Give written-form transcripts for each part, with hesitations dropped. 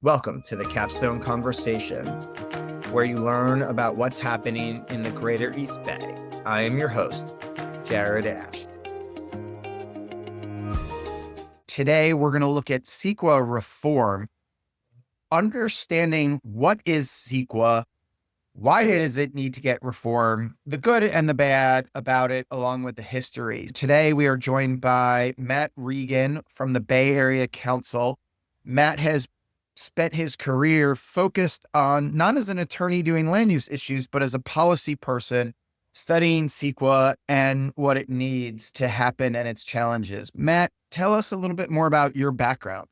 Welcome to the Capstone Conversation, where you learn about what's happening in the greater East Bay. I am your host, Jared Asch. Today, we're going to look at CEQA reform, understanding what is CEQA, why does it need to get reformed, the good and the bad about it, along with the history. Today, we are joined by Matt Regan from the Bay Area Council. Matt has spent his career focused on not as an attorney doing land use issues, but as a policy person studying CEQA and what it needs to happen and its challenges. Matt, tell us a little bit more about your background.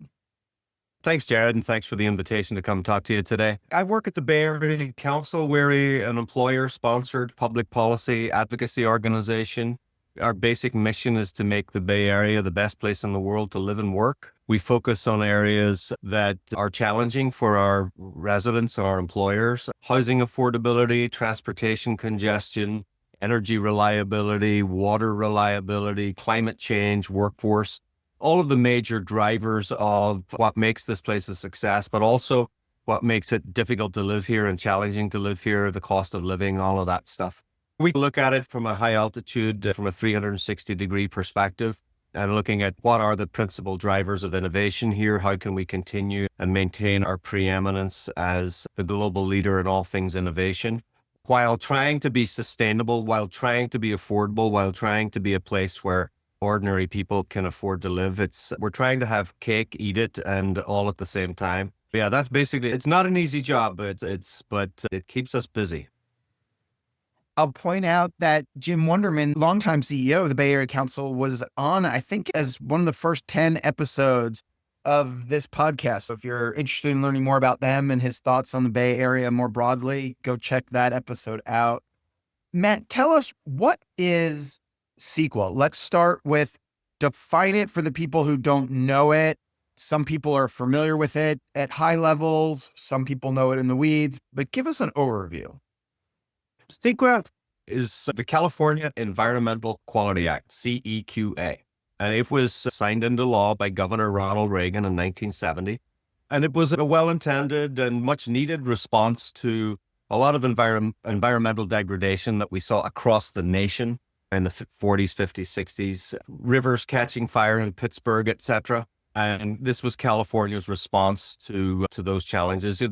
Thanks, Jared, and thanks for the invitation to come talk to you today. I work at the Bay Area Council. We're an employer-sponsored public policy advocacy organization. Our basic mission is to make the Bay Area the best place in the world to live and work. We focus on areas that are challenging for our residents, our employers: housing affordability, transportation congestion, energy reliability, water reliability, climate change, workforce, all of the major drivers of what makes this place a success, but also what makes it difficult to live here and challenging to live here, the cost of living, all of that stuff. We look at it from a high altitude, from a 360-degree perspective, and looking at what are the principal drivers of innovation here. How can we continue and maintain our preeminence as the global leader in all things innovation, while trying to be sustainable, while trying to be affordable, while trying to be a place where ordinary people can afford to live. We're trying to have cake, eat it, and all at the same time. Yeah, that's basically, it's not an easy job, but it keeps us busy. I'll point out that Jim Wonderman, longtime CEO of the Bay Area Council, was on, I think, as one of the first 10 episodes of this podcast. So if you're interested in learning more about them and his thoughts on the Bay Area more broadly, go check that episode out. Matt, tell us, what is CEQA? Let's start with define it for the people who don't know it. Some people are familiar with it at high levels. Some people know it in the weeds, but give us an overview. CEQA is the California Environmental Quality Act, CEQA, and it was signed into law by Governor Ronald Reagan in 1970. And it was a well-intended and much-needed response to a lot of environmental degradation that we saw across the nation in the 40s, 50s, 60s, rivers catching fire in Pittsburgh, etc. And this was California's response to those challenges.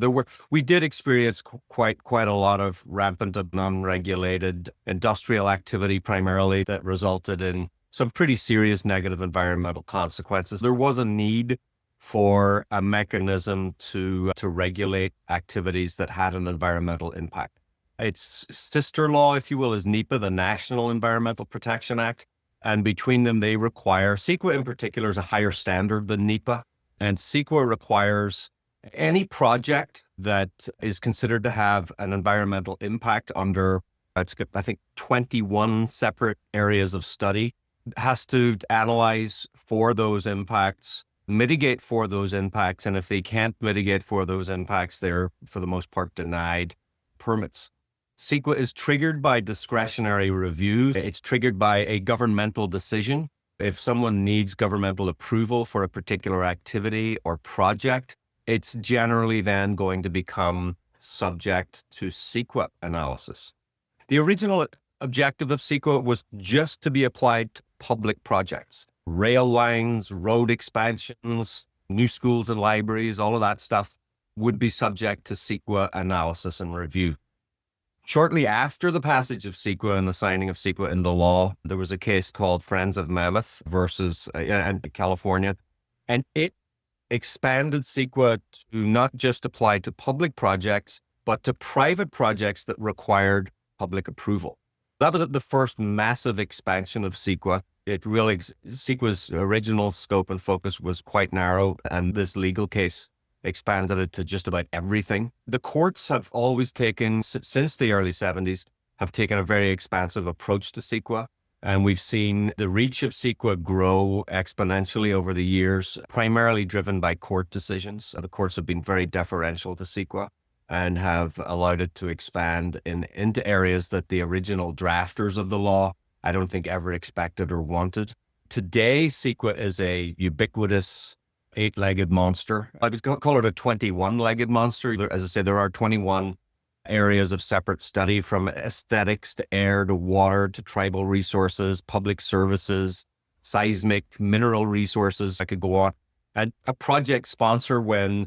We did experience quite a lot of rampant and unregulated industrial activity, primarily, that resulted in some pretty serious negative environmental consequences. There was a need for a mechanism to regulate activities that had an environmental impact. Its sister law, if you will, is NEPA, the National Environmental Protection Act. And between them, they require, CEQA in particular is a higher standard than NEPA. And CEQA requires any project that is considered to have an environmental impact under, I think, 21 separate areas of study, has to analyze for those impacts, mitigate for those impacts. And if they can't mitigate for those impacts, they're, for the most part, denied permits. CEQA is triggered by discretionary reviews. It's triggered by a governmental decision. If someone needs governmental approval for a particular activity or project, it's generally then going to become subject to CEQA analysis. The original objective of CEQA was just to be applied to public projects, rail lines, road expansions, new schools and libraries, all of that stuff would be subject to CEQA analysis and review. Shortly after the passage of CEQA and the signing of CEQA into law, there was a case called Friends of Mammoth versus California, and it expanded CEQA to not just apply to public projects, but to private projects that required public approval. That was the first massive expansion of CEQA. CEQA's original scope and focus was quite narrow, and this legal case expanded it to just about everything. The courts have always taken, since the early 70s, have taken a very expansive approach to CEQA. And we've seen the reach of CEQA grow exponentially over the years, primarily driven by court decisions. The courts have been very deferential to CEQA and have allowed it to expand into areas that the original drafters of the law, I don't think, ever expected or wanted. Today, CEQA is a ubiquitous eight-legged monster. I would call it a 21-legged monster. As I say, there are 21 areas of separate study, from aesthetics to air to water to tribal resources, public services, seismic, mineral resources. I could go on. And a project sponsor,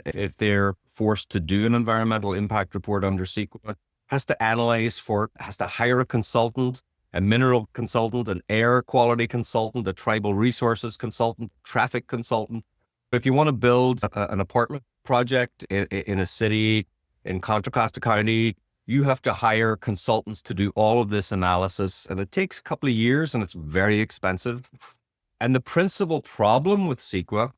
if they're forced to do an environmental impact report under CEQA, has to hire a consultant, a mineral consultant, an air quality consultant, a tribal resources consultant, traffic consultant. If you want to build an apartment project in a city in Contra Costa County, you have to hire consultants to do all of this analysis, and it takes a couple of years and it's very expensive. And the principal problem with CEQA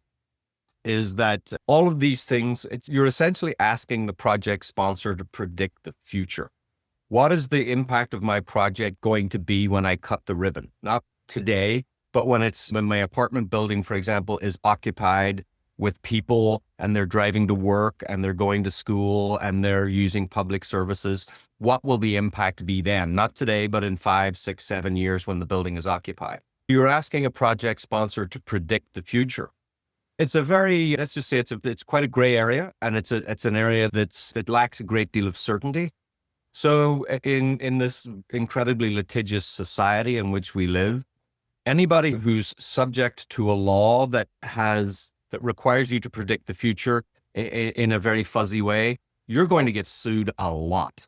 is that all of these things, you're essentially asking the project sponsor to predict the future. What is the impact of my project going to be when I cut the ribbon? Not today, but when my apartment building, for example, is occupied with people and they're driving to work and they're going to school and they're using public services. What will the impact be then? Not today, but in 5, 6, 7 years when the building is occupied. You're asking a project sponsor to predict the future. It's let's just say it's quite a gray area, and it's an area that lacks a great deal of certainty. So in this incredibly litigious society in which we live, anybody who's subject to a law that requires you to predict the future in a very fuzzy way, you're going to get sued a lot.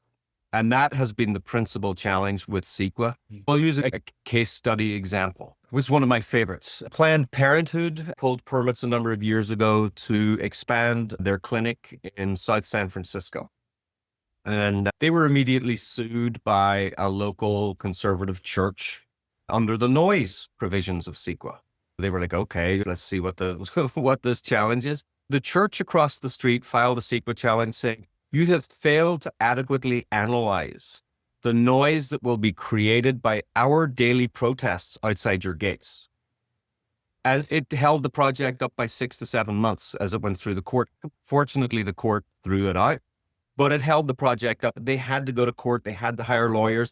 And that has been the principal challenge with CEQA. We'll use a case study example. It was one of my favorites. Planned Parenthood pulled permits a number of years ago to expand their clinic in South San Francisco. And they were immediately sued by a local conservative church under the noise provisions of CEQA. They were like, okay, let's see what this challenge is. The church across the street filed a CEQA challenge saying, you have failed to adequately analyze the noise that will be created by our daily protests outside your gates. And it held the project up by 6 to 7 months as it went through the court. Fortunately, the court threw it out, but it held the project up. They had to go to court. They had to hire lawyers.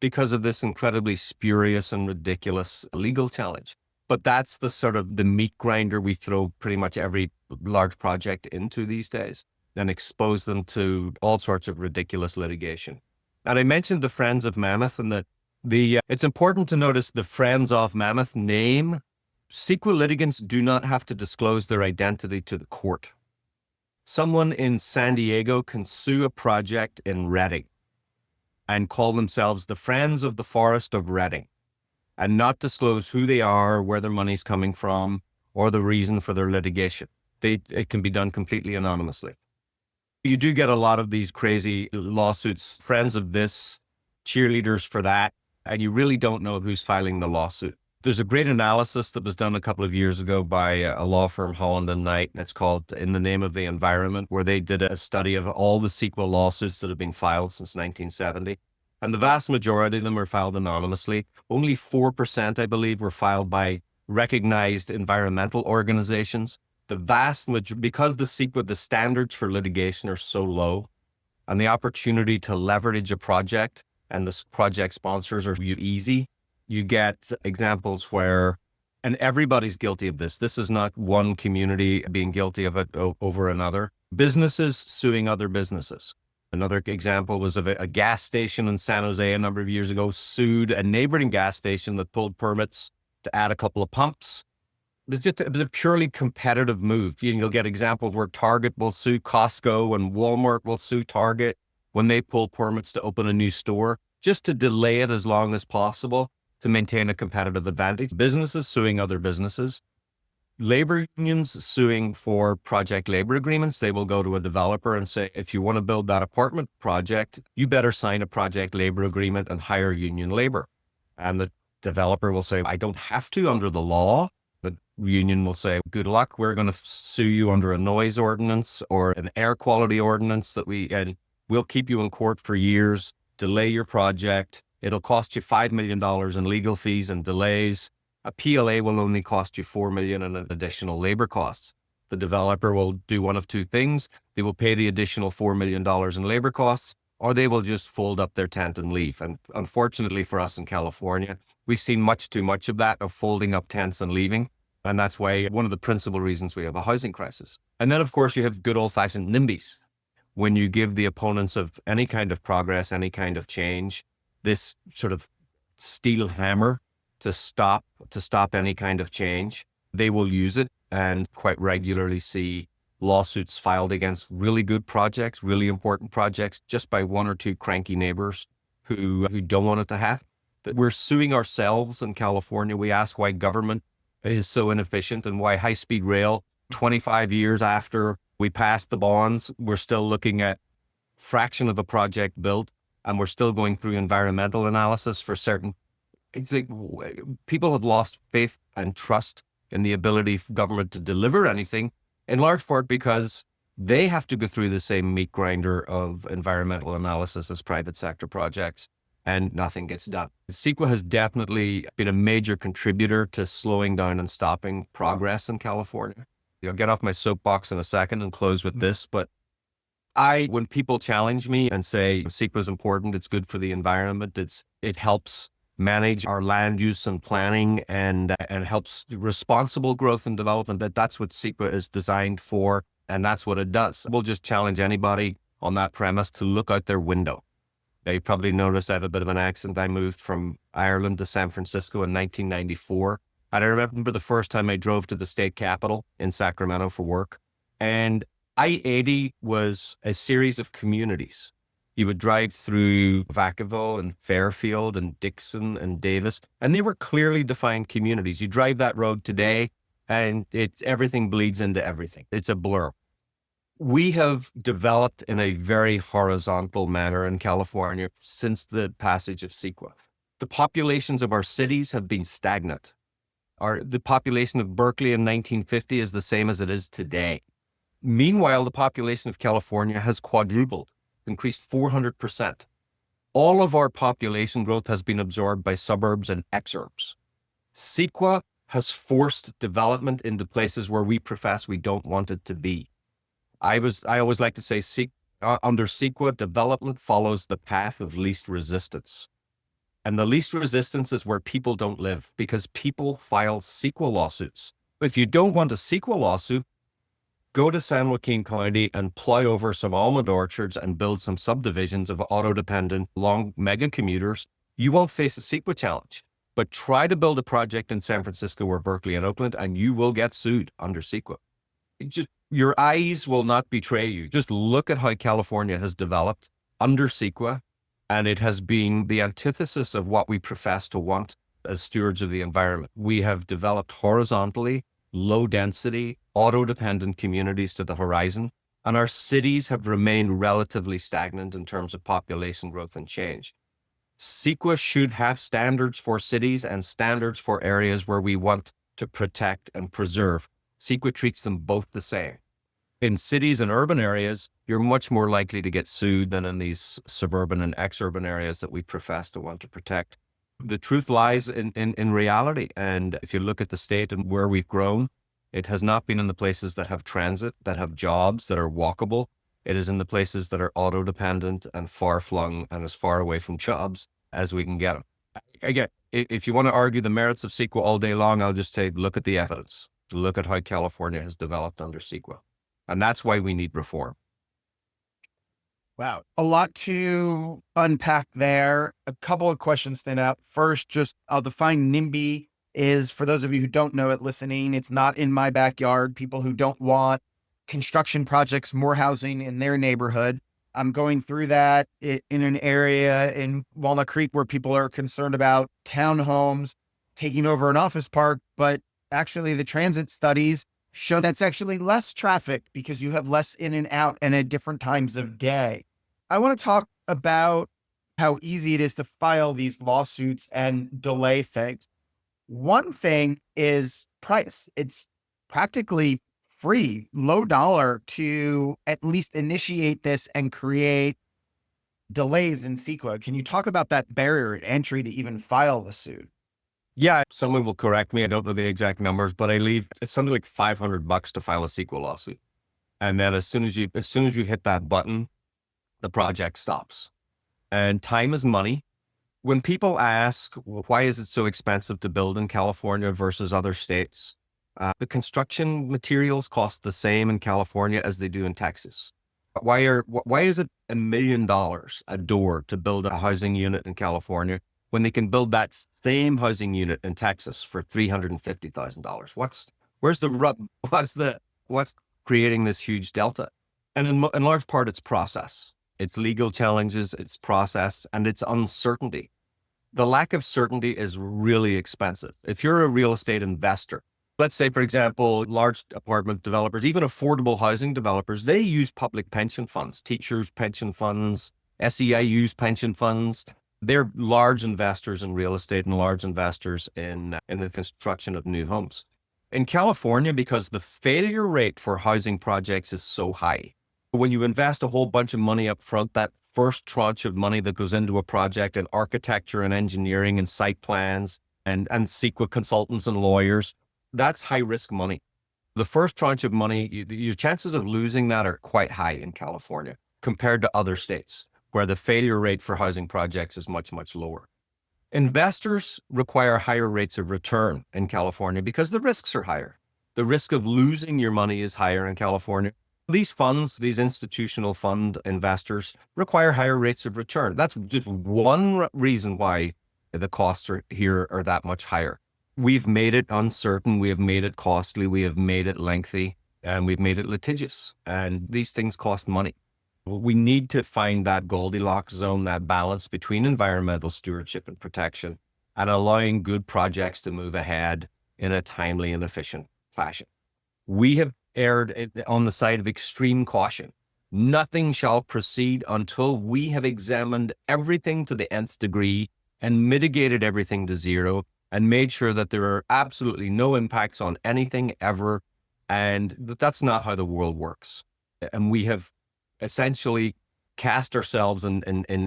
Because of this incredibly spurious and ridiculous legal challenge. But that's the meat grinder we throw pretty much every large project into these days, and expose them to all sorts of ridiculous litigation. And I mentioned the Friends of Mammoth, and that it's important to notice the Friends of Mammoth name. CEQA litigants do not have to disclose their identity to the court. Someone in San Diego can sue a project in Redding and call themselves the Friends of the Forest of Redding and not disclose who they are, where their money's coming from, or the reason for their litigation. It can be done completely anonymously. You do get a lot of these crazy lawsuits, friends of this, cheerleaders for that, and you really don't know who's filing the lawsuit. There's a great analysis that was done a couple of years ago by a law firm, Holland and Knight, and it's called In the Name of the Environment, where they did a study of all the CEQA lawsuits that have been filed since 1970. And the vast majority of them were filed anonymously. Only 4%, I believe, were filed by recognized environmental organizations. The vast majority, because the standards for litigation are so low, and the opportunity to leverage a project and the project sponsors are easy, you get examples where, and everybody's guilty of this. This is not one community being guilty of it over another. Businesses suing other businesses. Another example was of a gas station in San Jose a number of years ago sued a neighboring gas station that pulled permits to add a couple of pumps. It's just a purely competitive move. You'll get examples where Target will sue Costco and Walmart will sue Target when they pull permits to open a new store, just to delay it as long as possible to maintain a competitive advantage. Businesses suing other businesses. Labor unions suing for project labor agreements. They will go to a developer and say, if you want to build that apartment project, you better sign a project labor agreement and hire union labor. And the developer will say, I don't have to under the law. The union will say, good luck. We're going to sue you under a noise ordinance or an air quality ordinance and we'll keep you in court for years, delay your project. It'll cost you $5 million in legal fees and delays. A PLA will only cost you $4 million in additional labor costs. The developer will do one of two things. They will pay the additional $4 million in labor costs, or they will just fold up their tent and leave. And unfortunately for us in California, we've seen much too much of that, of folding up tents and leaving. And that's why one of the principal reasons we have a housing crisis. And then, of course, you have good old-fashioned NIMBYs. When you give the opponents of any kind of progress, any kind of change, this sort of steel hammer to stop any kind of change, they will use it and quite regularly see lawsuits filed against really good projects, really important projects, just by one or two cranky neighbors who don't want it to happen. That we're suing ourselves in California. We ask why government is so inefficient and why high-speed rail, 25 years after we passed the bonds, we're still looking at fraction of a project built, and we're still going through environmental analysis for certain. It's like people have lost faith and trust in the ability of government to deliver anything, in large part because they have to go through the same meat grinder of environmental analysis as private sector projects, and nothing gets done. CEQA has definitely been a major contributor to slowing down and stopping progress in California. I'll get off my soapbox in a second and close with this, but when people challenge me and say CEQA is important, it's good for the environment, it helps manage our land use and planning and helps responsible growth and development, that's what CEQA is designed for, and that's what it does. We'll just challenge anybody on that premise to look out their window. Now, you probably noticed I have a bit of an accent. I moved from Ireland to San Francisco in 1994. And I remember the first time I drove to the state capitol in Sacramento for work. And I-80 was a series of communities. You would drive through Vacaville and Fairfield and Dixon and Davis, and they were clearly defined communities. You drive that road today and everything bleeds into everything. It's a blur. We have developed in a very horizontal manner in California since the passage of CEQA. The populations of our cities have been stagnant. The population of Berkeley in 1950 is the same as it is today. Meanwhile, the population of California has quadrupled, increased 400%. All of our population growth has been absorbed by suburbs and exurbs. CEQA has forced development into places where we profess we don't want it to be. I always like to say under CEQA, development follows the path of least resistance. And the least resistance is where people don't live, because people file CEQA lawsuits. If you don't want a CEQA lawsuit, go to San Joaquin County and plow over some almond orchards and build some subdivisions of auto-dependent long mega commuters. You won't face a CEQA challenge. But try to build a project in San Francisco or Berkeley and Oakland, and you will get sued under CEQA. Your eyes will not betray you. Just look at how California has developed under CEQA, and it has been the antithesis of what we profess to want as stewards of the environment. We have developed horizontally, low density, auto-dependent communities to the horizon, and our cities have remained relatively stagnant in terms of population growth and change. CEQA should have standards for cities and standards for areas where we want to protect and preserve. CEQA treats them both the same. In cities and urban areas, you're much more likely to get sued than in these suburban and exurban areas that we profess to want to protect. The truth lies in reality. And if you look at the state and where we've grown, it has not been in the places that have transit, that have jobs, that are walkable. It is in the places that are auto-dependent and far-flung and as far away from jobs as we can get them. Again, if you want to argue the merits of CEQA all day long, I'll just say, look at the evidence. Look at how California has developed under CEQA. And that's why we need reform. Wow. A lot to unpack there. A couple of questions stand out. First, just I'll define NIMBY is, for those of you who don't know it listening, it's not in my backyard. People who don't want construction projects, more housing in their neighborhood. I'm going through that in an area in Walnut Creek where people are concerned about townhomes taking over an office park, but actually the transit studies show that's actually less traffic because you have less in and out and at different times of day. I want to talk about how easy it is to file these lawsuits and delay things. One thing is price. It's practically free, low dollar to at least initiate this and create delays in CEQA. Can you talk about that barrier at entry to even file the suit? Yeah, someone will correct me. I don't know the exact numbers, but it's something like $500 to file a CEQA lawsuit. And then as soon as you hit that button, the project stops. And time is money. When people ask, why is it so expensive to build in California versus other states? The construction materials cost the same in California as they do in Texas. Why is it $1 million a door to build a housing unit in California when they can build that same housing unit in Texas for $350,000? Where's the rub? What's creating this huge delta? And in large part, it's process. It's legal challenges, it's process, and it's uncertainty. The lack of certainty is really expensive. If you're a real estate investor, let's say, for example, large apartment developers, even affordable housing developers, they use public pension funds, teachers' pension funds, SEIU's pension funds. They're large investors in real estate and large investors in the construction of new homes. In California, because the failure rate for housing projects is so high, when you invest a whole bunch of money up front, that first tranche of money that goes into a project in architecture and engineering and site plans and CEQA consultants and lawyers, that's high risk money. The first tranche of money, your chances of losing that are quite high in California compared to other states where the failure rate for housing projects is much, much lower. Investors require higher rates of return in California because the risks are higher. The risk of losing your money is higher in California. These funds, these institutional fund investors require higher rates of return. That's just one reason why the costs here are that much higher. We've made it uncertain. We have made it costly. We have made it lengthy, and we've made it litigious. And these things cost money. We need to find that Goldilocks zone, that balance between environmental stewardship and protection and allowing good projects to move ahead in a timely and efficient fashion. We have erred on the side of extreme caution. Nothing shall proceed until we have examined everything to the nth degree and mitigated everything to zero and made sure that there are absolutely no impacts on anything ever. And that's not how the world works. And we have essentially cast ourselves in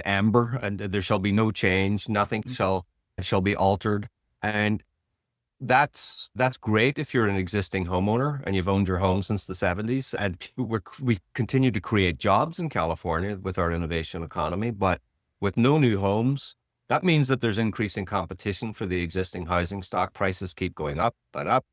amber, and there shall be no change. Nothing shall be altered. And that's great if you're an existing homeowner and you've owned your home since the 70s. And we continue to create jobs in California with our innovation economy. But with no new homes, that means that there's increasing competition for the existing housing stock. Prices keep going up and up.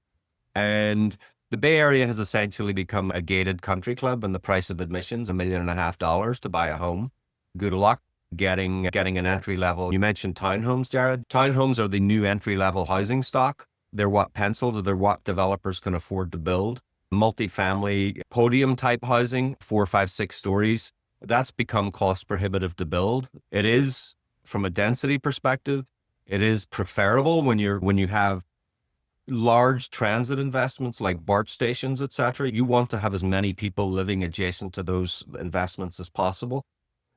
And the Bay Area has essentially become a gated country club, and the price of admission's $1.5 million to buy a home. Good luck getting an entry level. You mentioned townhomes, Jared. Townhomes are the new entry level housing stock. They're what pencils, they're what developers can afford to build. Multifamily podium type housing, 4, 5, 6 stories. That's become cost prohibitive to build. It is, from a density perspective, it is preferable when you have large transit investments like BART stations, et cetera. You want to have as many people living adjacent to those investments as possible.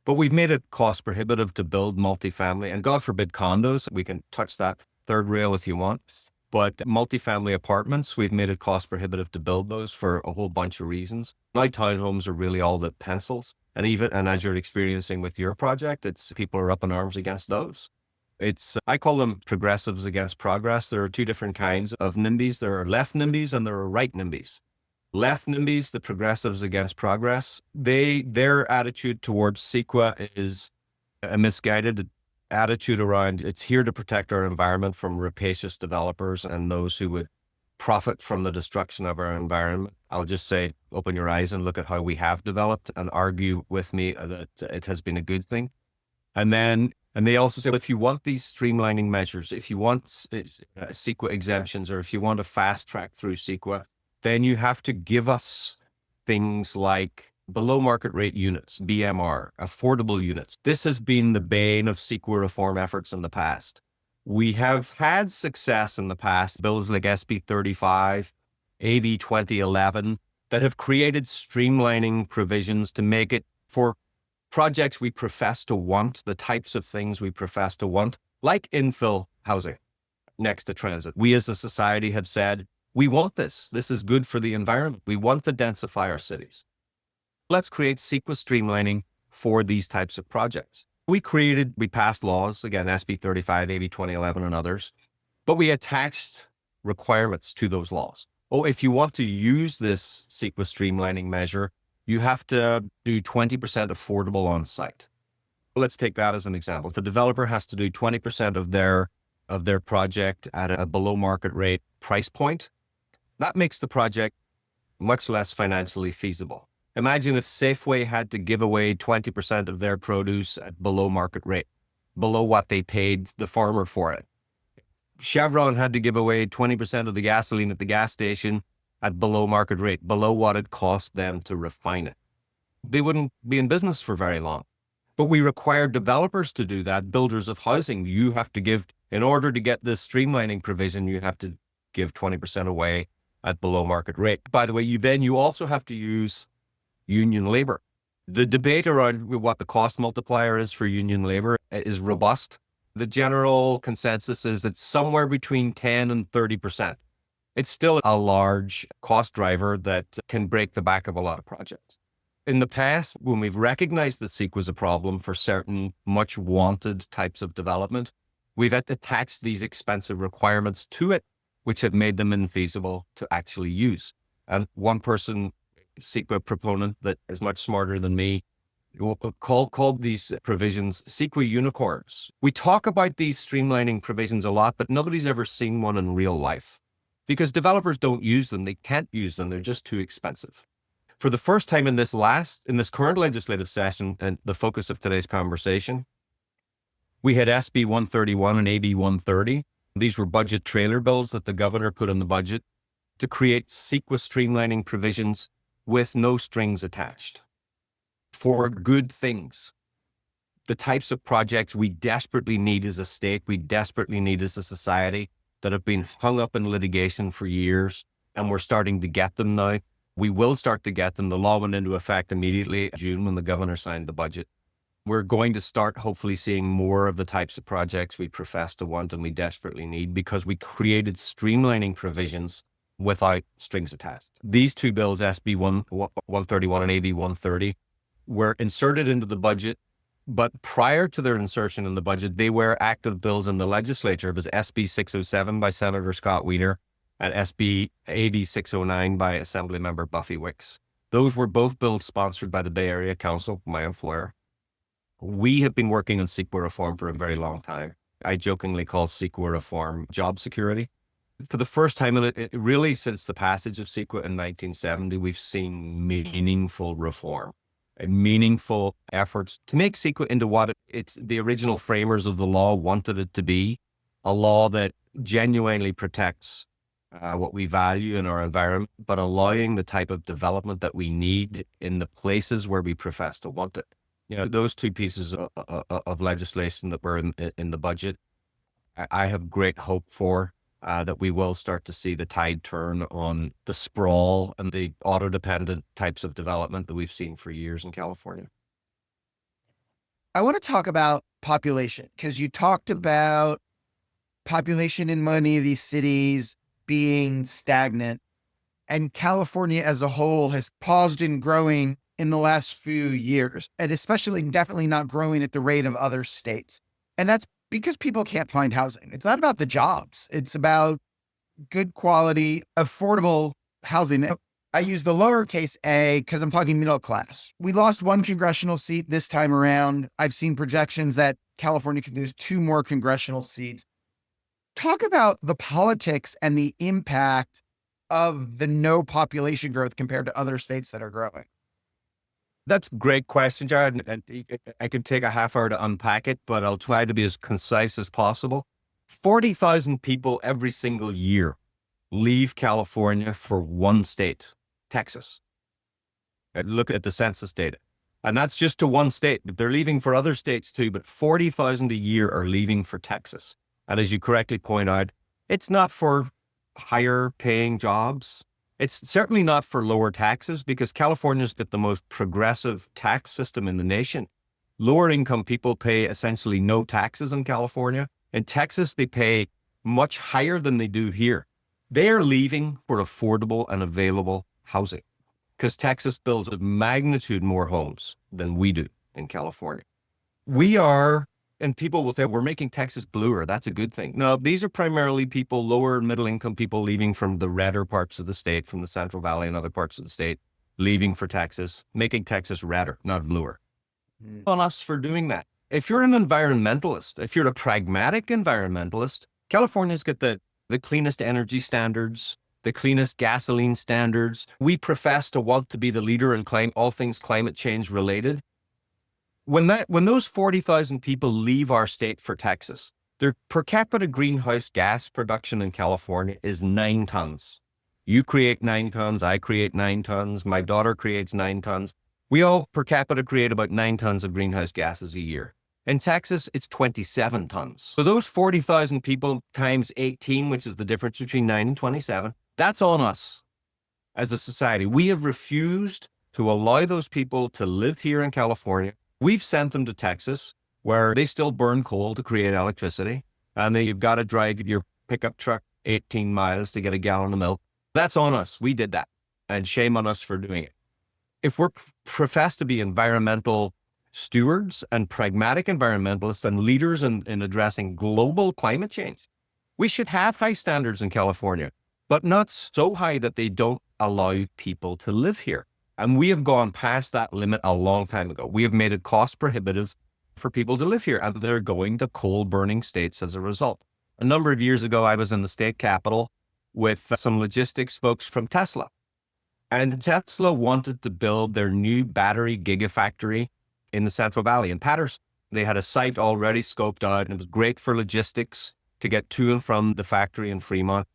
But we've made it cost prohibitive to build multifamily, and God forbid condos. We can touch that third rail if you want. But multifamily apartments, we've made it cost prohibitive to build those for a whole bunch of reasons. Now townhomes are really all that pencils. And as you're experiencing with your project, it's people are up in arms against those. I call them progressives against progress. There are two different kinds of NIMBYs. There are left NIMBYs and there are right NIMBYs. Left NIMBYs, the progressives against progress, their attitude towards CEQA is a misguided attitude around it's here to protect our environment from rapacious developers and those who would profit from the destruction of our environment. I'll just say, open your eyes and look at how we have developed and argue with me that it has been a good thing. And they also say, if you want these streamlining measures, if you want CEQA exemptions, or if you want to fast track through CEQA, then you have to give us things like below market rate units, BMR, affordable units. This has been the bane of CEQA reform efforts in the past. We have had success in the past, bills like SB 35, AB 2011, that have created streamlining provisions to make it for projects we profess to want, the types of things we profess to want, like infill housing next to transit. We as a society have said, we want this. This is good for the environment. We want to densify our cities. Let's create CEQA streamlining for these types of projects. We passed laws, again, SB 35, AB 2011, and others, but we attached requirements to those laws. Oh, if you want to use this CEQA streamlining measure, you have to do 20% affordable on site. Let's take that as an example. If the developer has to do 20% of their project at a below market rate price point, That makes the project much less financially feasible. Imagine if Safeway had to give away 20% of their produce at below market rate, below what they paid the farmer for it. Chevron had to give away 20% of the gasoline at the gas station at below market rate, below what it cost them to refine it. They wouldn't be in business for very long. But we require developers to do that, builders of housing. You have to give, in order to get this streamlining provision, you have to give 20% away at below market rate. By the way, you also have to use union labor. The debate around what the cost multiplier is for union labor is robust. The general consensus is it's somewhere between 10 and 30%. It's still a large cost driver that can break the back of a lot of projects. In the past, when we've recognized that CEQA was a problem for certain much wanted types of development, we've attached these expensive requirements to it, which have made them infeasible to actually use. And one person, CEQA proponent that is much smarter than me, called these provisions CEQA unicorns. We talk about these streamlining provisions a lot, but nobody's ever seen one in real life because developers don't use them. They can't use them. They're just too expensive. For the first time in this current legislative session, and the focus of today's conversation, we had SB 131 and AB 130. These were budget trailer bills that the governor put in the budget to create CEQA streamlining provisions with no strings attached for good things. The types of projects we desperately need as a state, we desperately need as a society that have been hung up in litigation for years, and we're starting to get them now. We will start to get them. The law went into effect immediately in June when the governor signed the budget. We're going to start hopefully seeing more of the types of projects we profess to want and we desperately need because we created streamlining provisions without strings attached. These two bills, SB 131 and AB 130, were inserted into the budget, but prior to their insertion in the budget, they were active bills in the legislature. It was SB 607 by Senator Scott Wiener and AB 609 by Assemblymember Buffy Wicks. Those were both bills sponsored by the Bay Area Council, my employer. We have been working on CEQA reform for a very long time. I jokingly call CEQA reform job security. For the first time, really since the passage of CEQA in 1970, we've seen meaningful reform and meaningful efforts to make CEQA into what it's the original framers of the law wanted it to be, a law that genuinely protects what we value in our environment, but allowing the type of development that we need in the places where we profess to want it. You know, those two pieces of legislation that were in the budget, I have great hope for that we will start to see the tide turn on the sprawl and the auto-dependent types of development that we've seen for years in California. I want to talk about population because you talked about population in many of these cities being stagnant, and California as a whole has paused in growing in the last few years, and especially definitely not growing at the rate of other states. And that's because people can't find housing. It's not about the jobs. It's about good quality, affordable housing. I use the lowercase a because I'm talking middle class. We lost one congressional seat this time around. I've seen projections that California could lose 2 more congressional seats. Talk about the politics and the impact of the no population growth compared to other states that are growing. That's a great question, Jared. And I could take a half hour to unpack it, but I'll try to be as concise as possible. 40,000 people every single year leave California for one state, Texas. Look at the census data. And that's just to one state. They're leaving for other states too, but 40,000 a year are leaving for Texas. And as you correctly point out, it's not for higher paying jobs. It's certainly not for lower taxes because California's got the most progressive tax system in the nation. Lower income people pay essentially no taxes in California. In Texas, they pay much higher than they do here. They are leaving for affordable and available housing because Texas builds a magnitude more homes than we do in California. We are, and people will say, we're making Texas bluer. That's a good thing. No, these are primarily people, lower and middle income people leaving from the redder parts of the state, from the Central Valley and other parts of the state, leaving for Texas, making Texas redder, not bluer. On us for doing that. If you're an environmentalist, if you're a pragmatic environmentalist, California's got the cleanest energy standards. the cleanest gasoline standards. We profess to want to be the leader in all things climate change related. When those 40,000 people leave our state for Texas, their per capita greenhouse gas production in California is 9 tons. You create 9 tons, I create 9 tons, my daughter creates 9 tons. We all per capita create about 9 tons of greenhouse gases a year. In Texas, it's 27 tons. So those 40,000 people times 18, which is the difference between 9 and 27, that's on us as a society. We have refused to allow those people to live here in California. We've sent them to Texas, where they still burn coal to create electricity, and then you've got to drive your pickup truck 18 miles to get a gallon of milk. That's on us. We did that, and shame on us for doing it. If we're professed to be environmental stewards and pragmatic environmentalists and leaders in addressing global climate change, we should have high standards in California, but not so high that they don't allow people to live here. And we have gone past that limit a long time ago. We have made it cost prohibitive for people to live here, and they're going to coal burning states as a result. A number of years ago, I was in the state capitol with some logistics folks from Tesla. And Tesla wanted to build their new battery gigafactory in the Central Valley in Patterson. They had a site already scoped out, and it was great for logistics to get to and from the factory in Fremont.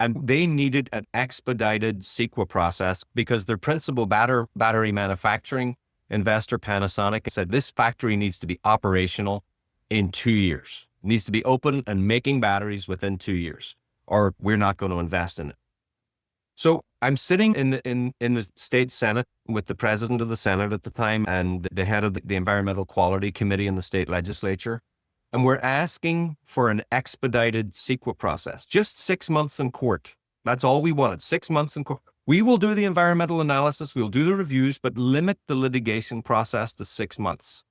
And they needed an expedited CEQA process because their principal battery manufacturing investor, Panasonic, said this factory needs to be operational in 2 years. It needs to be open and making batteries within 2 years, or we're not going to invest in it. So I'm sitting in the state Senate with the president of the Senate at the time and the head of the Environmental Quality Committee in the state legislature. And we're asking for an expedited CEQA process, just 6 months in court. That's all we wanted, 6 months in court. We will do the environmental analysis, we'll do the reviews, but limit the litigation process to 6 months.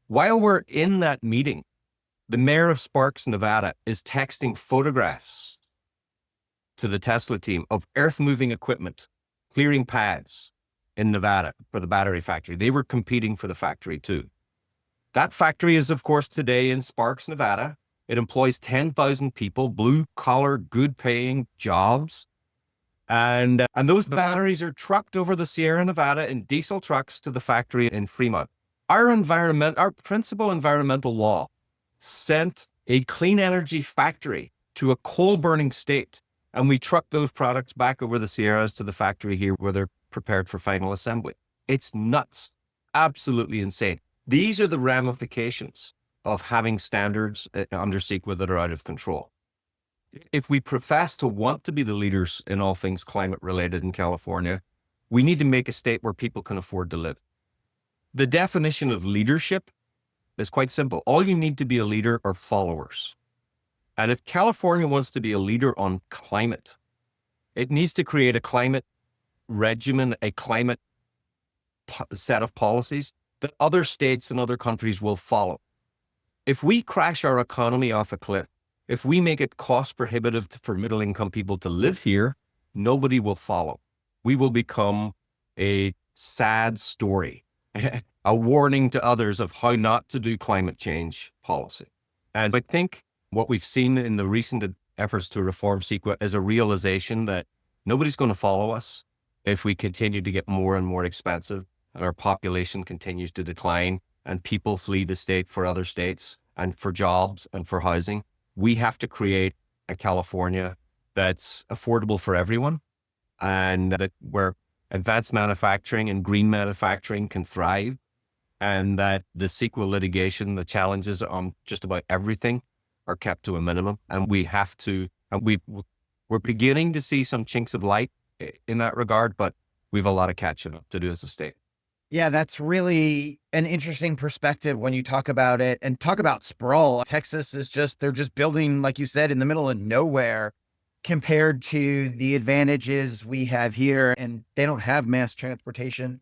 While we're in that meeting, the mayor of Sparks, Nevada, is texting photographs to the Tesla team of earth-moving equipment, clearing pads in Nevada for the battery factory. They were competing for the factory too. That factory is, of course, today in Sparks, Nevada. It employs 10,000 people, blue-collar, good-paying jobs. And those batteries are trucked over the Sierra Nevada in diesel trucks to the factory in Fremont. Our principal environmental law sent a clean energy factory to a coal-burning state, and we truck those products back over the Sierras to the factory here where they're prepared for final assembly. It's nuts, absolutely insane. These are the ramifications of having standards under CEQA that are out of control. If we profess to want to be the leaders in all things climate related in California, we need to make a state where people can afford to live. The definition of leadership is quite simple. All you need to be a leader are followers. And if California wants to be a leader on climate, it needs to create a climate regimen, a climate set of policies that other states and other countries will follow. If we crash our economy off a cliff, if we make it cost prohibitive for middle income people to live here, nobody will follow. We will become a sad story, a warning to others of how not to do climate change policy. And I think what we've seen in the recent efforts to reform CEQA is a realization that nobody's going to follow us if we continue to get more and more expensive and our population continues to decline and people flee the state for other states and for jobs and for housing. We have to create a California that's affordable for everyone and that where advanced manufacturing and green manufacturing can thrive, and that the CEQA litigation, the challenges on just about everything are kept to a minimum. And we have to, and we're beginning to see some chinks of light in that regard, but we have a lot of catching up to do as a state. Yeah, that's really an interesting perspective when you talk about it and talk about sprawl. Texas is they're just building, like you said, in the middle of nowhere compared to the advantages we have here, and they don't have mass transportation.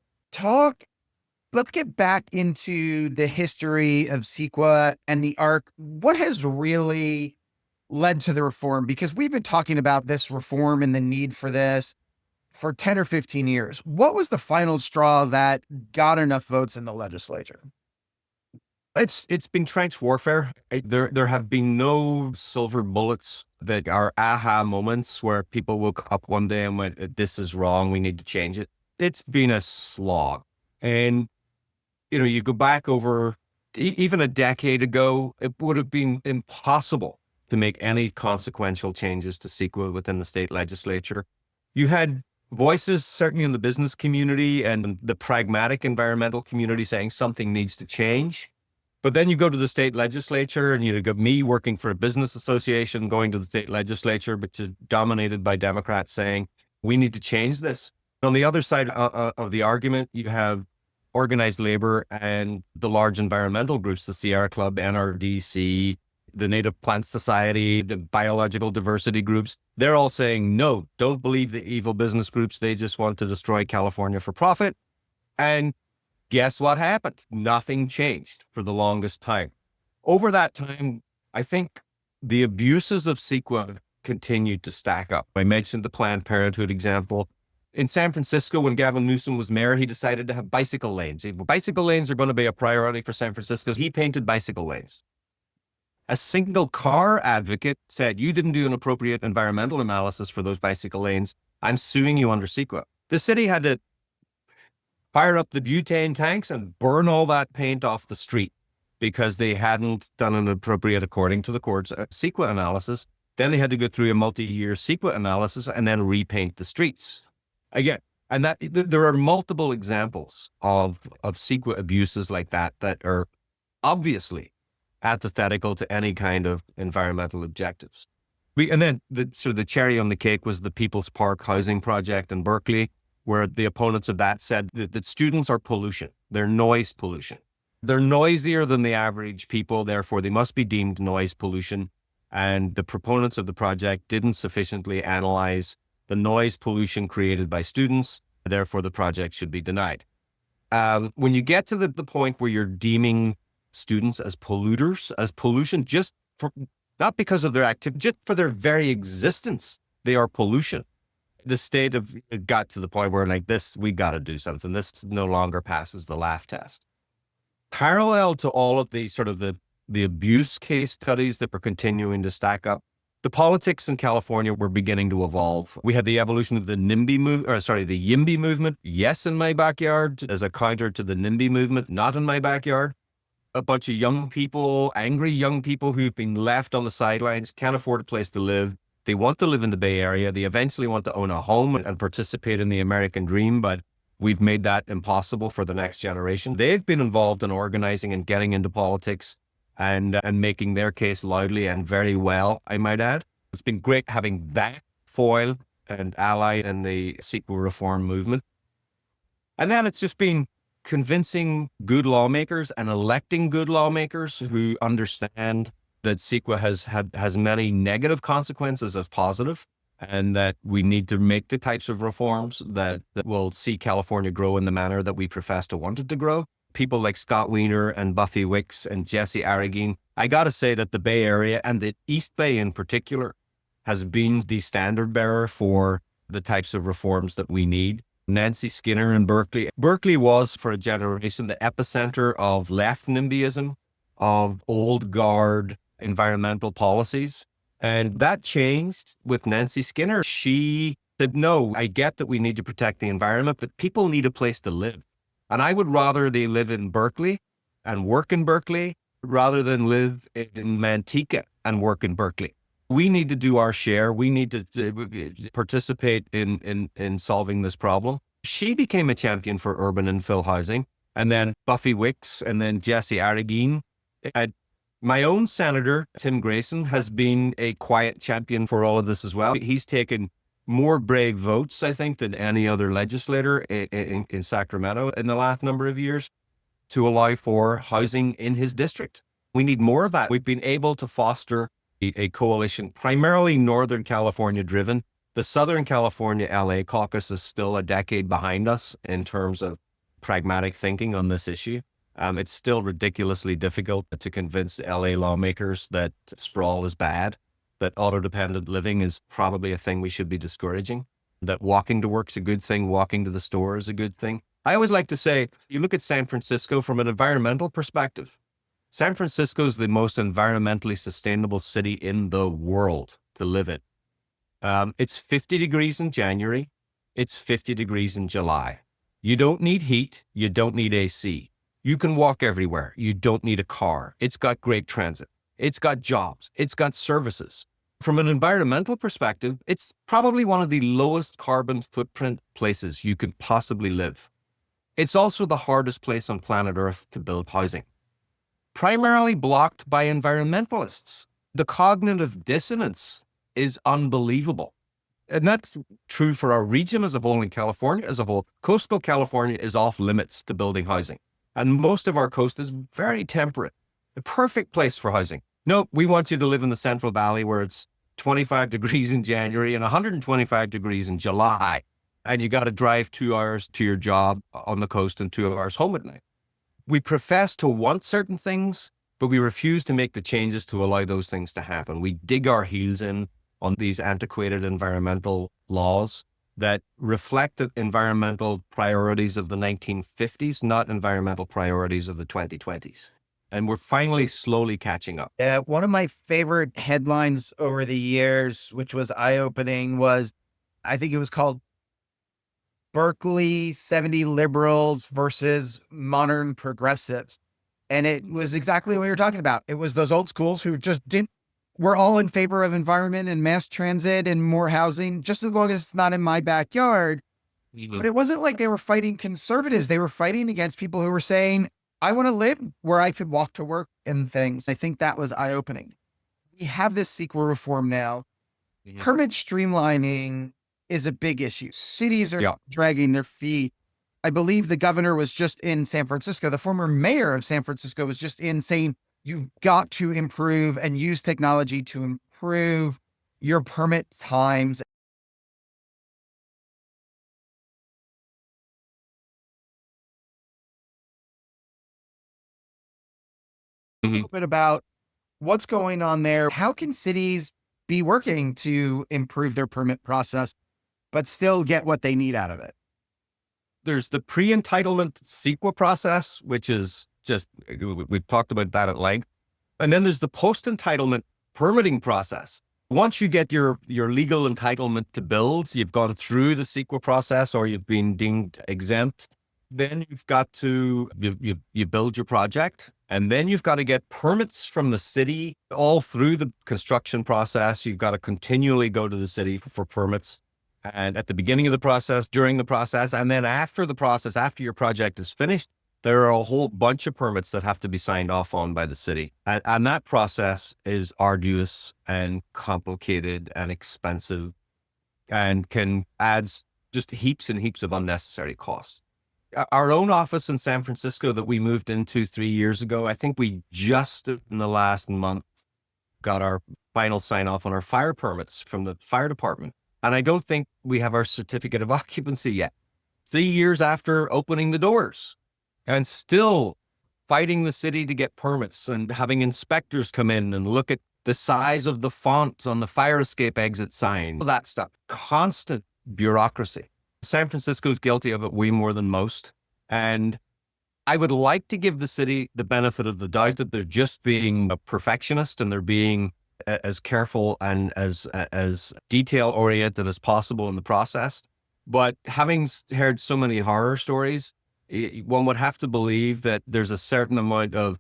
Let's get back into the history of CEQA and the ARC. What has really led to the reform? Because we've been talking about this reform and the need for this for 10 or 15 years. What was the final straw that got enough votes in the legislature? It's been trench warfare. There have been no silver bullets that are aha moments where people woke up one day and went, "This is wrong. We need to change it." It's been a slog. And you go back over even a decade ago, it would have been impossible to make any consequential changes to CEQA within the state legislature. You had voices, certainly in the business community and the pragmatic environmental community, saying something needs to change. But then you go to the state legislature and you got me working for a business association going to the state legislature, which is dominated by Democrats, saying, we need to change this. On the other side of the argument, you have organized labor and the large environmental groups, the Sierra Club, NRDC, the Native Plant Society, the biological diversity groups. They're all saying, no, don't believe the evil business groups. They just want to destroy California for profit. And guess what happened? Nothing changed for the longest time. Over that time, I think the abuses of CEQA continued to stack up. I mentioned the Planned Parenthood example. In San Francisco, when Gavin Newsom was mayor, he decided to have bicycle lanes. Bicycle lanes are going to be a priority for San Francisco. He painted bicycle lanes. A single car advocate said, you didn't do an appropriate environmental analysis for those bicycle lanes. I'm suing you under CEQA. The city had to fire up the butane tanks and burn all that paint off the street because they hadn't done an appropriate, according to the court's CEQA analysis. Then they had to go through a multi-year CEQA analysis and then repaint the streets. Again, and that there are multiple examples of CEQA abuses like that are obviously antithetical to any kind of environmental objectives. And then the cherry on the cake was the People's Park housing project in Berkeley, where the opponents of that said that students are pollution. They're noise pollution. They're noisier than the average people, therefore they must be deemed noise pollution. And the proponents of the project didn't sufficiently analyze the noise pollution created by students, therefore the project should be denied. When you get to the point where you're deeming students as polluters, as pollution, not because of their activity, just for their very existence, they are pollution. The state got to the point where we got to do something. This no longer passes the laugh test. Parallel to all of the abuse case studies that were continuing to stack up, the politics in California were beginning to evolve. We had the evolution of the YIMBY movement. Yes, in my backyard, as a counter to the NIMBY movement, not in my backyard. A bunch of young people, angry young people who've been left on the sidelines, can't afford a place to live. They want to live in the Bay Area. They eventually want to own a home and participate in the American dream, but we've made that impossible for the next generation. They've been involved in organizing and getting into politics and making their case loudly and very well, I might add. It's been great having that foil and ally in the CEQA reform movement. And then it's just been convincing good lawmakers and electing good lawmakers who understand that CEQA has many negative consequences as positive, and that we need to make the types of reforms that will see California grow in the manner that we profess to want it to grow. People like Scott Wiener and Buffy Wicks and Jesse Arreguin. I got to say that the Bay Area and the East Bay in particular has been the standard bearer for the types of reforms that we need. Nancy Skinner in Berkeley. Berkeley was, for a generation, the epicenter of left NIMBYism, of old guard environmental policies. And that changed with Nancy Skinner. She said, no, I get that we need to protect the environment, but people need a place to live. And I would rather they live in Berkeley and work in Berkeley rather than live in Manteca and work in Berkeley. We need to do our share. We need to participate in solving this problem. She became a champion for urban infill housing. And then Buffy Wicks and then Jesse Arreguin. My own senator, Tim Grayson, has been a quiet champion for all of this as well. He's taken more brave votes, I think, than any other legislator in Sacramento in the last number of years to allow for housing in his district. We need more of that. We've been able to foster a coalition, primarily Northern California driven. The Southern California LA caucus is still a decade behind us in terms of pragmatic thinking on this issue. It's still ridiculously difficult to convince LA lawmakers that sprawl is bad, that auto-dependent living is probably a thing we should be discouraging, that walking to work's a good thing, walking to the store is a good thing. I always like to say, you look at San Francisco from an environmental perspective. San Francisco is the most environmentally sustainable city in the world to live in. It's 50 degrees in January. It's 50 degrees in July. You don't need heat. You don't need AC. You can walk everywhere. You don't need a car. It's got great transit. It's got jobs. It's got services. From an environmental perspective, it's probably one of the lowest carbon footprint places you could possibly live. It's also the hardest place on planet Earth to build housing, primarily blocked by environmentalists. The cognitive dissonance is unbelievable. And that's true for our region as a whole, in California as a whole. Coastal California is off limits to building housing. And most of our coast is very temperate, a perfect place for housing. No, we want you to live in the Central Valley where it's 25 degrees in January and 125 degrees in July. And you got to drive 2 hours to your job on the coast and 2 hours home at night. We profess to want certain things, but we refuse to make the changes to allow those things to happen. We dig our heels in on these antiquated environmental laws that reflect the environmental priorities of the 1950s, not environmental priorities of the 2020s. And we're finally slowly catching up. One of my favorite headlines over the years, which was eye-opening, was, I think it was called Berkeley 70 Liberals versus Modern Progressives. And it was exactly what you're talking about. It was those old schools who just we're all in favor of environment and mass transit and more housing, just as long as it's not in my backyard. Mm-hmm. But it wasn't like they were fighting conservatives. They were fighting against people who were saying, I want to live where I could walk to work and things. I think that was eye-opening. We have this CEQA reform now. Mm-hmm. Permit streamlining is a big issue. Cities are dragging their feet. I believe the governor was just in San Francisco. The former mayor of San Francisco was just in saying, you've got to improve and use technology to improve your permit times. A little bit about what's going on there. How can cities be working to improve their permit process, but still get what they need out of it? There's the pre-entitlement CEQA process, which is just, we've talked about that at length. And then there's the post-entitlement permitting process. Once you get your legal entitlement to build, you've gone through the CEQA process or you've been deemed exempt, then you've got to, you build your project, and then you've got to get permits from the city all through the construction process. You've got to continually go to the city for permits. And at the beginning of the process, during the process, and then after the process, after your project is finished, there are a whole bunch of permits that have to be signed off on by the city. And that process is arduous and complicated and expensive and can add just heaps and heaps of unnecessary costs. Our own office in San Francisco that we moved into 3 years ago, I think we just in the last month got our final sign off on our fire permits from the fire department. And I don't think we have our certificate of occupancy yet. 3 years after opening the doors and still fighting the city to get permits and having inspectors come in and look at the size of the font on the fire escape exit sign, all that stuff, constant bureaucracy. San Francisco is guilty of it way more than most. And I would like to give the city the benefit of the doubt that they're just being a perfectionist and they're being as careful and as detail oriented as possible in the process. But having heard so many horror stories, one would have to believe that there's a certain amount of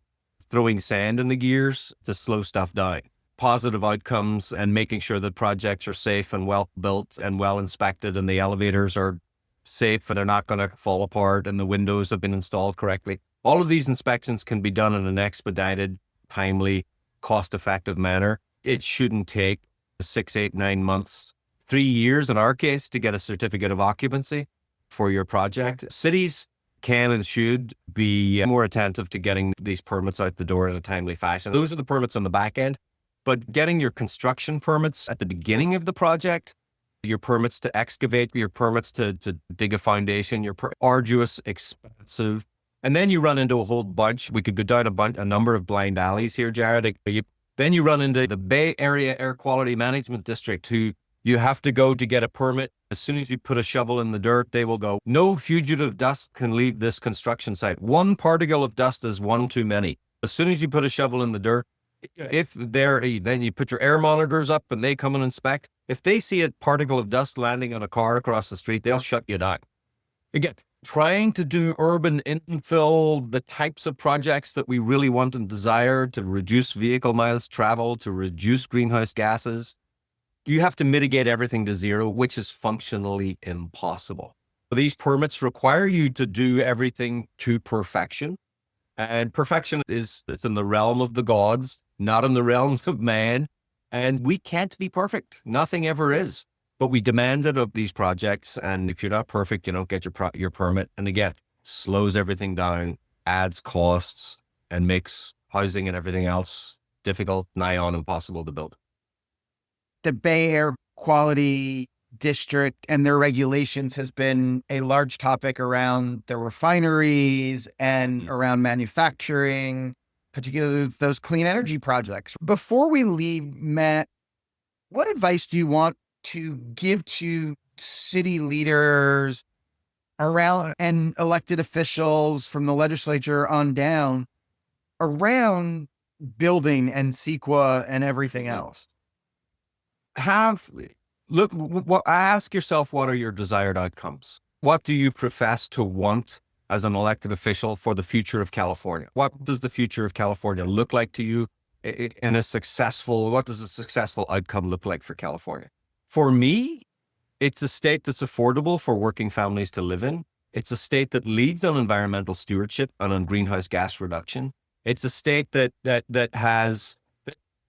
throwing sand in the gears to slow stuff down. Positive outcomes and making sure that projects are safe and well built and well inspected and the elevators are safe and they're not going to fall apart and the windows have been installed correctly. All of these inspections can be done in an expedited, timely, cost-effective manner. It shouldn't take 6, 8, 9 months, 3 years in our case to get a certificate of occupancy for your project. Cities can and should be more attentive to getting these permits out the door in a timely fashion. Those are the permits on the back end. But getting your construction permits at the beginning of the project, your permits to excavate, your permits to dig a foundation, arduous, expensive. And then you run into a whole bunch. We could go down a number of blind alleys here, Jared. Then you run into the Bay Area Air Quality Management District, who you have to go to get a permit. As soon as you put a shovel in the dirt, they will go, no fugitive dust can leave this construction site. One particle of dust is one too many. As soon as you put a shovel in the dirt, then you put your air monitors up and they come and inspect. If they see a particle of dust landing on a car across the street, they'll shut you down. Again, trying to do urban infill, the types of projects that we really want and desire to reduce vehicle miles traveled, to reduce greenhouse gases, you have to mitigate everything to zero, which is functionally impossible. These permits require you to do everything to perfection. And perfection it's in the realm of the gods, not in the realm of man. And we can't be perfect. Nothing ever is. But we demand it of these projects. And if you're not perfect, you don't get your permit. And again, slows everything down, adds costs, and makes housing and everything else difficult, nigh on impossible to build. The Bay Air Quality District and their regulations has been a large topic around the refineries and around manufacturing, particularly those clean energy projects. Before we leave, Matt, what advice do you want to give to city leaders around and elected officials from the legislature on down around building and CEQA and everything else? Ask yourself, what are your desired outcomes? What do you profess to want as an elected official for the future of California? What does the future of California look like to you what does a successful outcome look like for California? For me, it's a state that's affordable for working families to live in. It's a state that leads on environmental stewardship and on greenhouse gas reduction. It's a state that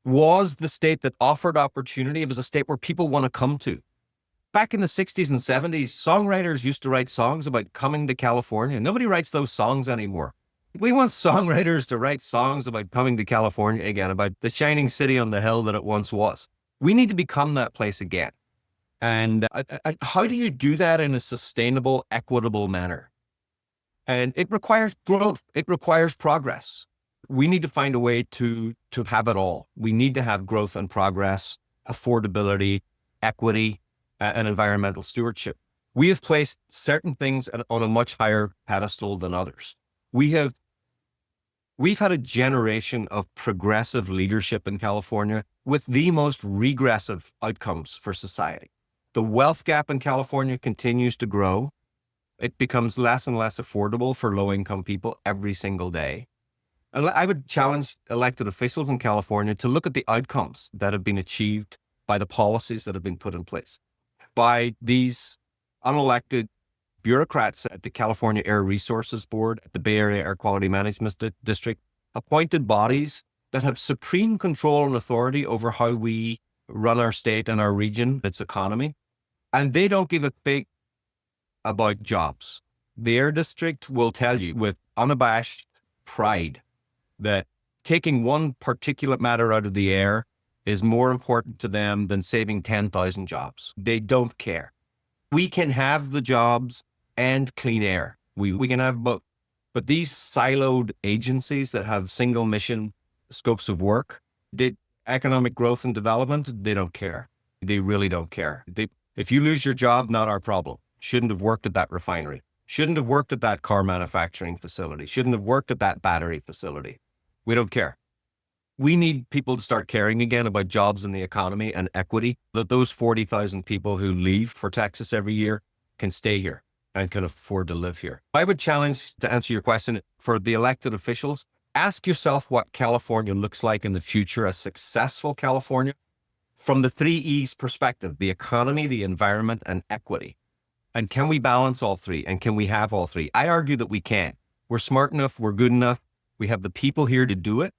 was the state that offered opportunity. It was a state where people want to come to. Back in the 60s and 70s, songwriters used to write songs about coming to California. Nobody writes those songs anymore. We want songwriters to write songs about coming to California again, about the shining city on the hill that it once was. We need to become that place again. And how do you do that in a sustainable, equitable manner? And it requires growth. It requires progress. We need to find a way to have it all. We need to have growth and progress, affordability, equity, and environmental stewardship. We have placed certain things on a much higher pedestal than others. We've had a generation of progressive leadership in California with the most regressive outcomes for society. The wealth gap in California continues to grow. It becomes less and less affordable for low-income people every single day. And I would challenge elected officials in California to look at the outcomes that have been achieved by the policies that have been put in place by these unelected bureaucrats at the California Air Resources Board, at the Bay Area Air Quality Management District, appointed bodies that have supreme control and authority over how we run our state and our region, its economy. And they don't give a fig about jobs. The Air District will tell you with unabashed pride that taking one particulate matter out of the air is more important to them than saving 10,000 jobs. They don't care. We can have the jobs and clean air. We can have both. But these siloed agencies that have single mission scopes of work, economic growth and development, they don't care. They really don't care. If you lose your job, not our problem. Shouldn't have worked at that refinery. Shouldn't have worked at that car manufacturing facility. Shouldn't have worked at that battery facility. We don't care. We need people to start caring again about jobs in the economy and equity, that those 40,000 people who leave for Texas every year can stay here and can afford to live here. I would challenge, to answer your question, for the elected officials, ask yourself what California looks like in the future, a successful California, from the 3 E's perspective: the economy, the environment, and equity. And can we balance all three? And can we have all three? I argue that we can. We're smart enough. We're good enough. We have the people here to do it.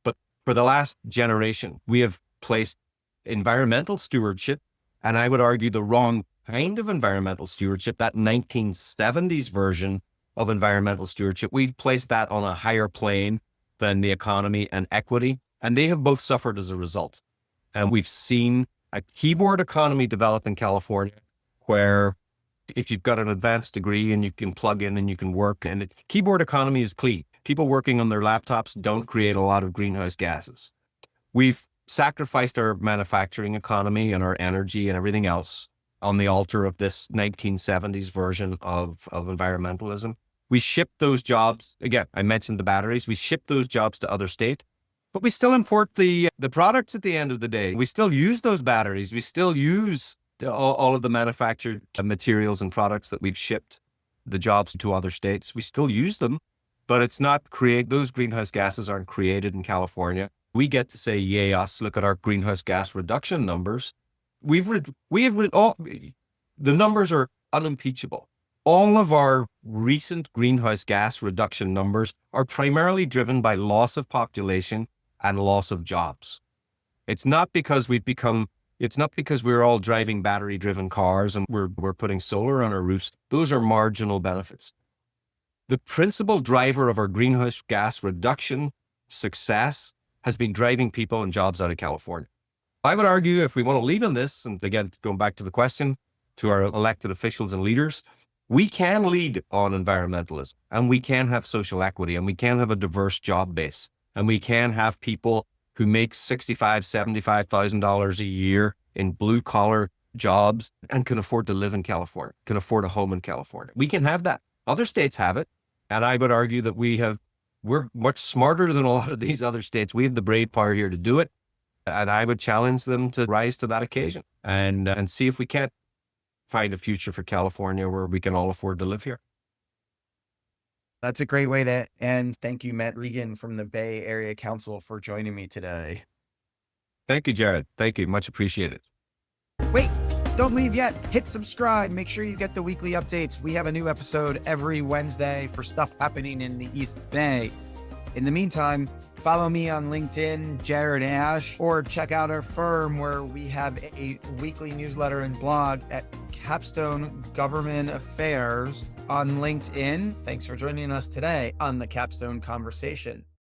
But for the last generation, we have placed environmental stewardship, and I would argue the wrong kind of environmental stewardship, that 1970s version of environmental stewardship. We've placed that on a higher plane than the economy and equity, and they have both suffered as a result. And we've seen a keyboard economy develop in California where if you've got an advanced degree and you can plug in and you can work, and keyboard economy is clean. People working on their laptops don't create a lot of greenhouse gases. We've sacrificed our manufacturing economy and our energy and everything else on the altar of this 1970s version of environmentalism. We ship those jobs. Again, I mentioned the batteries. We ship those jobs to other states, but we still import the products at the end of the day. We still use those batteries. We still use all of the manufactured materials and products that we've shipped the jobs to other states. We still use them, but it's not those greenhouse gases aren't created in California. We get to say, yay, us, look at our greenhouse gas reduction numbers. The numbers are unimpeachable. All of our recent greenhouse gas reduction numbers are primarily driven by loss of population and loss of jobs. It's not because we're all driving battery-driven cars and we're putting solar on our roofs. Those are marginal benefits. The principal driver of our greenhouse gas reduction success has been driving people and jobs out of California. I would argue, if we want to lead on this, and again, going back to the question to our elected officials and leaders, we can lead on environmentalism, and we can have social equity, and we can have a diverse job base, and we can have people who make $65,000, $75,000 a year in blue collar jobs and can afford to live in California, can afford a home in California. We can have that. Other states have it. And I would argue that we're much smarter than a lot of these other states. We have the brain power here to do it. And I would challenge them to rise to that occasion and see if we can't find a future for California where we can all afford to live here. That's a great way to end. Thank you, Matt Regan from the Bay Area Council, for joining me today. Thank you, Jared. Thank you. Much appreciated. Wait, don't leave yet. Hit subscribe. Make sure you get the weekly updates. We have a new episode every Wednesday for stuff happening in the East Bay. In the meantime, follow me on LinkedIn, Jared Asch, or check out our firm where we have a weekly newsletter and blog at Capstone Government Affairs on LinkedIn. Thanks for joining us today on the Capstone Conversation.